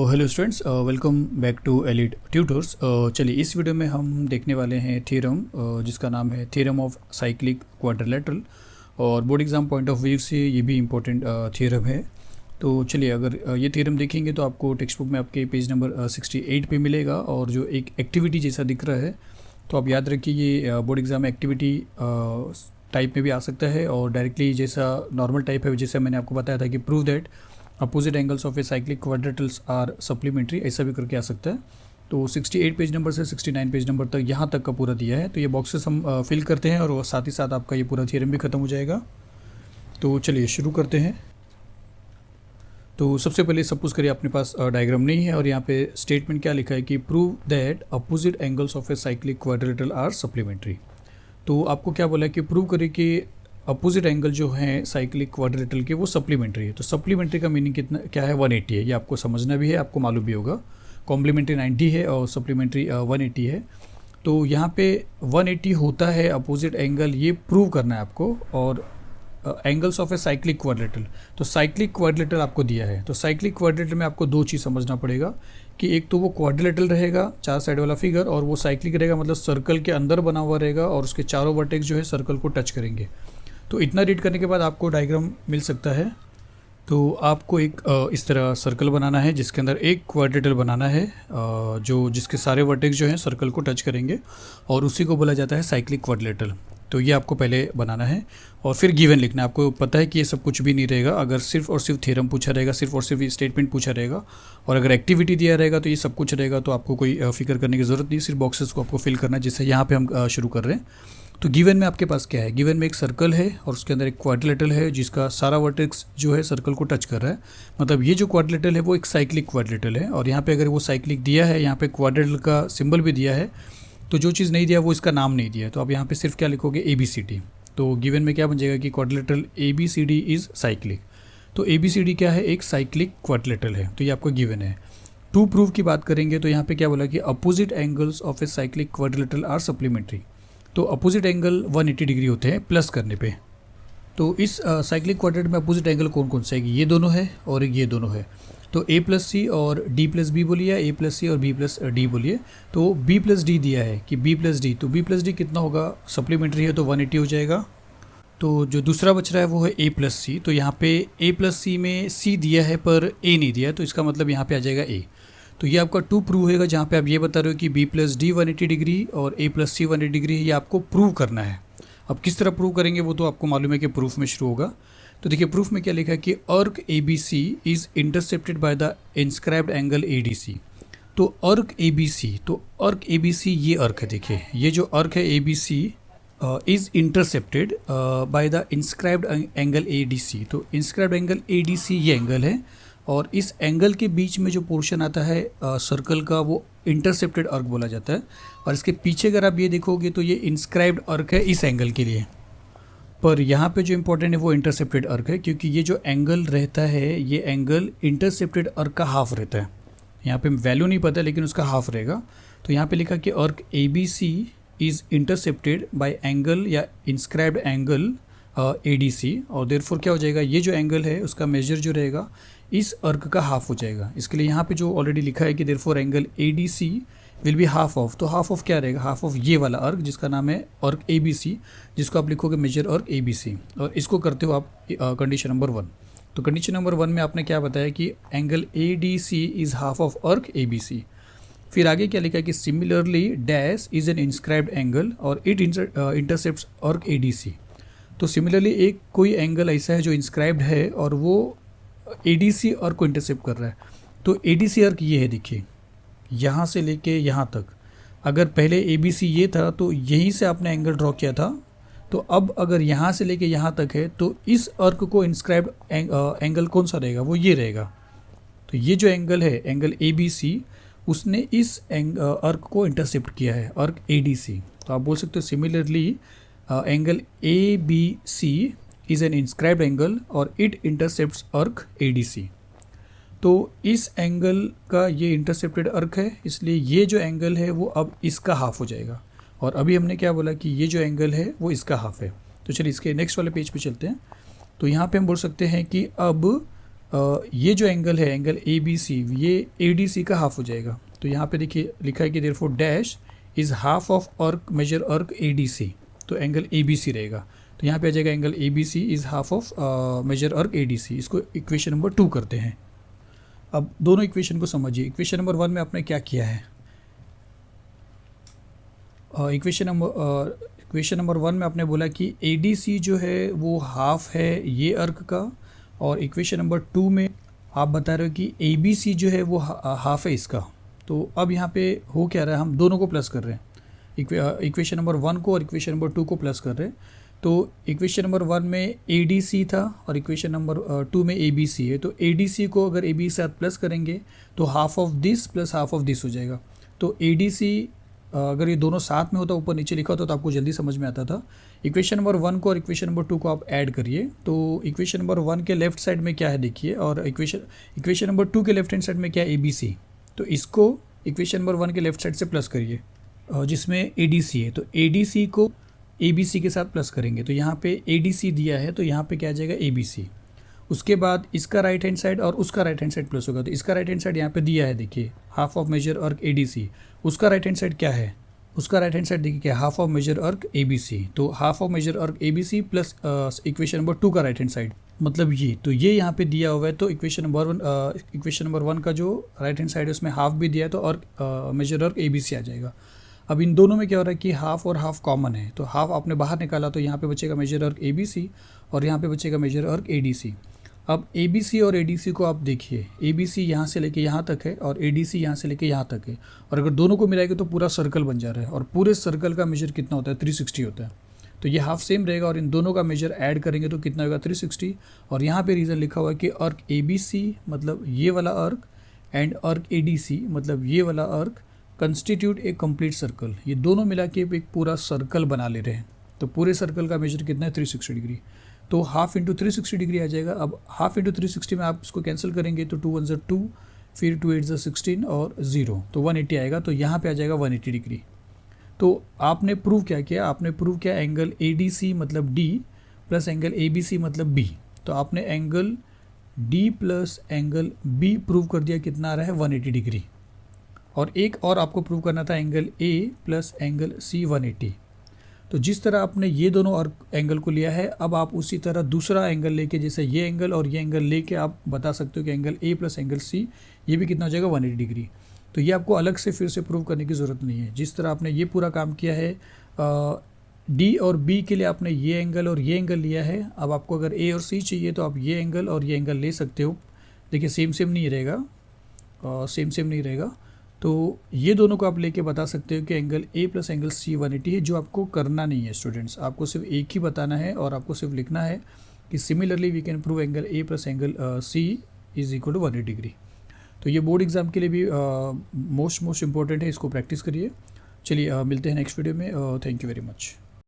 Hello students, welcome back to Elite Tutors. चलिए इस video में हम देखने वाले हैं थ्योरम जिसका नाम है थ्योरम ऑफ साइक्लिक क्वाड्रिलेटरल। और board exam point of view से ये भी इम्पोर्टेंट थ्योरम है। तो चलिए अगर ये थ्योरम देखेंगे तो आपको टेक्स्ट बुक में आपके पेज नंबर 68 पे मिलेगा। और जो एक एक्टिविटी जैसा दिख रहा है, तो आप याद रखिए ये बोर्ड एग्जाम एक्टिविटी टाइप में भी आ सकता है और डायरेक्टली जैसा नॉर्मल टाइप है, जैसे मैंने आपको बताया था कि prove that opposite angles of a cyclic quadrilaterals are supplementary, ऐसा भी करके आ सकता है। तो 68 पेज नंबर से 69 पेज नंबर तक यहाँ तक का पूरा दिया है। तो ये बॉक्सेस हम फिल करते हैं और साथ ही साथ आपका ये पूरा थ्योरम भी खत्म हो जाएगा। तो चलिए शुरू करते हैं। तो सबसे पहले सपोज करिए अपने पास डायग्राम नहीं है और यहाँ पे स्टेटमेंट क्या लिखा है कि prove that opposite angles of a cyclic quadrilateral are supplementary. तो आपको क्या बोला है कि प्रूव करें कि अपोजिट एंगल जो है साइक्लिक क्वाड्रिलेटरल के वो सप्लीमेंट्री है। तो सप्लीमेंट्री का मीनिंग कितना क्या है? 180 है। ये आपको समझना भी है, आपको मालूम भी होगा। कॉम्प्लीमेंट्री 90 है और सप्लीमेंट्री 180 है। तो यहाँ पे 180 होता है अपोजिट एंगल, ये प्रूव करना है आपको। और angles of a cyclic quadrilateral, तो साइक्लिक क्वाड्रिलेटरल आपको दिया है। तो साइक्लिक क्वाड्रिलेटरल में आपको दो चीज़ समझना पड़ेगा कि एक तो वो क्वाड्रिलेटरल रहेगा, चार साइड वाला फिगर, और वो साइक्लिक रहेगा मतलब सर्कल के अंदर बना हुआ रहेगा और उसके चारों वर्टेक्स जो है सर्कल को टच करेंगे। तो इतना रीड करने के बाद आपको डायग्राम मिल सकता है। तो आपको एक इस तरह सर्कल बनाना है जिसके अंदर एक क्वाड्रिलेटरल बनाना है जो जिसके सारे वर्टेक्स जो हैं सर्कल को टच करेंगे और उसी को बोला जाता है साइक्लिक क्वाड्रिलेटरल। तो ये आपको पहले बनाना है और फिर गिवन लिखना है। आपको पता है कि ये सब कुछ भी नहीं रहेगा अगर सिर्फ और सिर्फ थ्योरम पूछा रहेगा, सिर्फ और सिर्फ स्टेटमेंट पूछा रहेगा। और अगर एक्टिविटी दिया रहेगा तो ये सब कुछ रहेगा। तो आपको कोई फिक्र करने की ज़रूरत नहीं, सिर्फ बॉक्सेस को आपको फिल करना है। जैसे यहाँ पे हम शुरू कर रहे हैं। तो गिवन में आपके पास क्या है? गिवन में एक सर्कल है और उसके अंदर एक क्वाड्रिलेटरल है जिसका सारा वर्टेक्स जो है सर्कल को टच कर रहा है। मतलब ये जो क्वाड्रिलेटरल है वो एक साइक्लिक क्वाड्रिलेटरल है। और यहाँ पे अगर वो साइक्लिक दिया है, यहाँ पे क्वाड्रिलेटरल का सिंबल भी दिया है। तो जो चीज़ नहीं दिया वो इसका नाम नहीं दिया। तो आप यहाँ पे सिर्फ क्या लिखोगे? ABCD। तो गिवन में क्या बन जाएगा कि क्वाड्रिलेटरल ABCD इज़ साइक्लिक। तो ABCD क्या है? एक साइक्लिक क्वाड्रिलेटरल है। तो ये आपको गिवन है। टू प्रूव की बात करेंगे तो यहाँ पे क्या बोला कि opposite angles of a cyclic quadrilateral are supplementary. तो अपोजिट एंगल 180 डिग्री होते हैं प्लस करने पे। तो इस साइक्लिक क्वाड्रेट में अपोजिट एंगल कौन कौन सा है? ये दोनों है और ये दोनों है। तो A+C और D+B बोलिए, या A+C और B+D बोलिए। तो B+D दिया है कि B+D, तो B+D कितना होगा? सप्लीमेंट्री है तो 180 हो जाएगा। तो जो दूसरा बच रहा है वो है A+C। तो यहाँ पे A+C में C दिया है पर A नहीं दिया है, तो इसका मतलब यहाँ पे आ जाएगा A। तो ये आपका टू प्रूव होगा जहाँ पे आप ये बता रहे हो कि B+D 180 डिग्री और A+C 180 डिग्री है। ये आपको प्रूव करना है। अब किस तरह प्रूव करेंगे वो तो आपको मालूम है कि प्रूफ में शुरू होगा। तो देखिए प्रूफ में क्या लिखा है कि अर्क ABC is intercepted by the inscribed angle ADC। तो अर्क ABC, तो अर्क ABC ये अर्क है। देखिए ये जो अर्क है ABC is intercepted by the inscribed angle ADC। तो इंस्क्राइब्ड एंगल ADC ये एंगल है और इस एंगल के बीच में जो पोर्शन आता है सर्कल का वो इंटरसेप्टेड अर्क बोला जाता है। और इसके पीछे अगर आप ये देखोगे तो ये इंस्क्राइब्ड अर्क है इस एंगल के लिए। पर यहाँ पे जो इम्पोर्टेंट है वो इंटरसेप्टेड अर्क है, क्योंकि ये जो एंगल रहता है ये एंगल इंटरसेप्टेड अर्क का हाफ रहता है। यहाँ पे वैल्यू नहीं पता लेकिन उसका हाफ रहेगा। तो यहाँ पे लिखा कि अर्क ABC is intercepted bye angle या इंस्क्राइब्ड एंगल ADC। और देयरफॉर क्या हो जाएगा? ये जो एंगल है उसका मेजर जो रहेगा इस अर्क का हाफ हो जाएगा। इसके लिए यहाँ पे जो ऑलरेडी लिखा है कि therefore angle ADC will be half of. तो हाफ ऑफ क्या रहेगा? हाफ ऑफ ये वाला अर्क जिसका नाम है अर्क ABC, जिसको आप लिखोगे मेजर अर्क ABC। और इसको करते हो आप कंडीशन नंबर 1। तो कंडीशन नंबर 1 में आपने क्या बताया कि angle ADC is half of अर्क ABC। फिर आगे क्या लिखा है कि similarly dash is an inscribed angle और इट इंटरसेप्ट्स अर्क ADC। तो सिमिलरली एक कोई एंगल ऐसा है जो इंस्क्राइब्ड है और वो ADC अर्क को इंटरसेप्ट कर रहा है। तो ADC अर्क ये है, देखिए यहाँ से लेके यहाँ तक। अगर पहले ABC ये था तो यहीं से आपने एंगल ड्रॉ किया था। तो अब अगर यहाँ से लेके यहाँ तक है तो इस अर्क को इंस्क्राइब्ड एंगल कौन सा रहेगा? वो ये रहेगा। तो ये जो एंगल है एंगल ABC उसने इस अर्क को इंटरसेप्ट किया है, अर्क ADC। तो आप बोल सकते हो similarly angle ABC is an inscribed angle और इट इंटरसेप्ट्स अर्क ADC। तो इस एंगल का ये इंटरसेप्टेड अर्क है, इसलिए ये जो एंगल है वो अब इसका हाफ हो जाएगा। और अभी हमने क्या बोला कि ये जो एंगल है वो इसका हाफ है। तो चलिए इसके नेक्स्ट वाले पेज पे चलते हैं। तो यहाँ पे हम बोल सकते हैं कि अब ये जो एंगल है एंगल ए बी सी, ये ए डी सी का हाफ हो जाएगा। तो यहाँ पे देखिए लिखा है कि therefore dash is half of अर्क मेजर अर्क ए डी सी, तो एंगल ए बी सी रहेगा। तो यहाँ पे आ जाएगा angle A B C is half of major arc A D सी। इसको इक्वेशन नंबर 2 करते हैं। अब दोनों इक्वेशन को समझिए। इक्वेशन नंबर 1 में आपने क्या किया है, इक्वेशन नंबर 1 में आपने बोला कि ए डी सी जो है वो हाफ है ये अर्क का, और इक्वेशन नंबर 2 में आप बता रहे हो कि ए बी सी जो है वो हाफ है इसका। तो अब यहाँ पे हो क्या रहा है, हम दोनों को प्लस कर रहे हैं, इक्वेशन नंबर 1 को और इक्वेशन नंबर 2 को प्लस कर रहे हैं। तो इक्वेशन नंबर 1 में ए डी सी था और इक्वेशन नंबर 2 में ए बी सी है। तो ए डी सी को अगर ए बी साथ प्लस करेंगे तो half of this plus half of this हो जाएगा। तो ए डी सी अगर ये दोनों साथ में होता, ऊपर नीचे लिखा होता तो आपको जल्दी समझ में आता था। इक्वेशन नंबर 1 को और इक्वेशन नंबर 2 को आप ऐड करिए। तो इक्वेशन नंबर 1 के लेफ्ट साइड में क्या है देखिए, और इक्वेशन नंबर 2 के लेफ्ट हैंड साइड में क्या है, ए बी सी। तो इसको इक्वेशन नंबर 1 के लेफ्ट साइड से प्लस करिए जिसमें ए डी सी है। तो ए डी सी को ए बी सी के साथ प्लस करेंगे। तो यहाँ पे ए डी सी दिया है तो यहाँ पे क्या आ जाएगा, ए बी सी। उसके बाद इसका राइट हैंड साइड और उसका राइट हैंड साइड प्लस होगा। तो इसका राइट हैंड साइड यहाँ पे दिया है देखिए, half of major arc A D सी। उसका राइट हैंड साइड क्या है, उसका राइट हैंड साइड देखिए क्या, half of major arc A B सी। तो half of major arc A B C plus equation number 2 का राइट हैंड साइड, मतलब ये। तो ये यहाँ पे दिया हुआ है। तो इक्वेशन नंबर 1 का जो राइट हैंड साइड है उसमें हाफ भी दिया है, तो अर्क मेजर अर्क ए बी सी आ जाएगा। अब इन दोनों में क्या हो रहा है कि हाफ और हाफ कॉमन है, तो हाफ आपने बाहर निकाला तो यहाँ पे बचेगा मेजर अर्क ए बी सी और यहाँ पे बचेगा मेजर अर्क ए डी सी। अब ए बी सी और ए डी सी को आप देखिए, ए बी सी यहाँ से लेके यहाँ तक है और ए डी सी यहाँ से लेके यहाँ तक है, और अगर दोनों को मिलाएंगे तो पूरा सर्कल बन जा रहा है। और पूरे सर्कल का मेजर कितना होता है, 360 होता है। तो ये हाफ सेम रहेगा और इन दोनों का मेजर ऐड करेंगे तो कितना होगा, 360। और यहाँ पे रीज़न लिखा हुआ है कि अर्क ए बी सी मतलब ये वाला अर्क एंड अर्क ए डी सी मतलब ये वाला अर्क कंस्टिट्यूट ए कंप्लीट सर्कल। ये दोनों मिला के एक पूरा सर्कल बना ले रहे हैं। तो पूरे सर्कल का मेजर कितना है, 360 डिग्री। तो हाफ इंटू 360 डिग्री आ जाएगा। अब हाफ इंटू 360 में आप इसको कैंसिल करेंगे तो 2 1 2, फिर 2 8 16 और 0, तो 180 आएगा। तो यहाँ पे आ जाएगा 180 डिग्री। तो आपने प्रूव क्या किया, आपने प्रूव किया एंगल ए डी सी मतलब D plus angle A B C मतलब बी। तो आपने angle D plus angle B prove कर दिया, कितना आ रहा है, 180 डिग्री। और एक और आपको प्रूव करना था angle A plus angle C 180। तो जिस तरह आपने ये दोनों और एंगल को लिया है, अब आप उसी तरह दूसरा एंगल लेके, जैसे ये एंगल और ये एंगल लेके आप बता सकते हो कि angle A plus angle C ये भी कितना हो जाएगा, 180 डिग्री। तो ये आपको अलग से फिर से प्रूव करने की ज़रूरत नहीं है। जिस तरह आपने ये पूरा काम किया है डी और बी के लिए आपने ये एंगल और ये एंगल लिया है। अब आपको अगर ए और सी चाहिए तो आप ये एंगल और ये एंगल ले सकते हो। देखिए सेम नहीं रहेगा, सेम नहीं रहेगा। तो ये दोनों को आप लेके बता सकते हो कि angle A plus angle C 180 है। जो आपको करना नहीं है स्टूडेंट्स, आपको सिर्फ एक ही बताना है और आपको सिर्फ लिखना है कि similarly we can prove angle A plus angle C is equal to 180 degree. तो ये बोर्ड एग्जाम के लिए भी मोस्ट इंपॉर्टेंट है, इसको प्रैक्टिस करिए। चलिए मिलते हैं नेक्स्ट वीडियो में। Thank you very much.